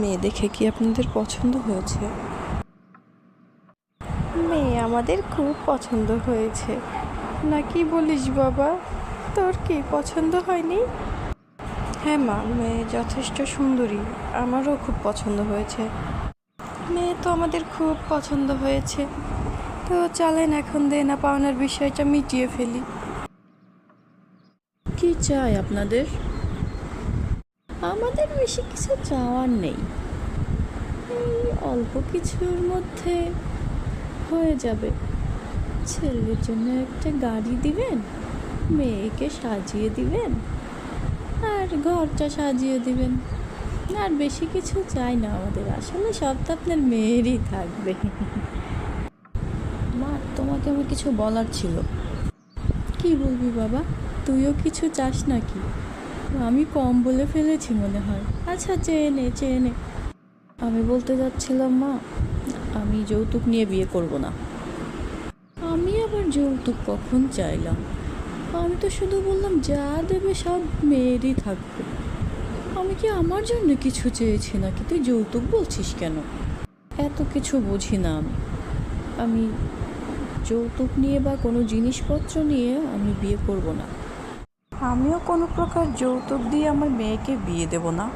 মেয়ে দেখে কি আপনাদের পছন্দ হয়েছে? মেয়ে আমাদের খুব পছন্দ হয়েছে। না কি বলিস বাবা, তোর কি পছন্দ হয়নি? হ্যাঁ মা, মেয়ে যথেষ্ট সুন্দরী, আমারও খুব পছন্দ হয়েছে। মেয়ে তো আমাদের খুব পছন্দ হয়েছে। তো চলেন এখন দেনা পাওনার বিষয়টা মিটিয়ে ফেলি। কি চাই আপনাদের? আমাদের বেশি কিছু চাওয়ার নেই, এই অল্প কিছুর মধ্যে হয়ে যাবে। ছেলের জন্য একটা গাড়ি দিবেন, মেয়েকে সাজিয়ে দিবেন, আর ঘরটা সাজিয়ে দিবেন। আর বেশি কিছু চাই না আমাদের, আসলে সব তো আপনার মেয়েরই থাকবে। মা, তোমাকে আমার কিছু বলার ছিল। কি বলবি বাবা? তুইও কিছু চাস নাকি? আমি কম বলে ফেলেছি মনে হয়। আচ্ছা, চেয়ে নে চেয়ে নে। আমি বলতে যাচ্ছিলাম মা, আমি যৌতুক নিয়ে বিয়ে করব না। আমি আবার যৌতুক কখন চাইলাম? আমি তো শুধু বললাম যা দেবে সব মেয়েরই থাকবে। আমি কি আমার জন্য কিছু চেয়েছি নাকি? তুই যৌতুক বলছিস কেন? এত কিছু বুঝি না আমি। আমি যৌতুক নিয়ে বা কোনো জিনিসপত্র নিয়ে বিয়ে করব না। আমিও কোনো প্রকার যৌতুক দিয়ে আমার মেয়েকে বিয়ে দেব না।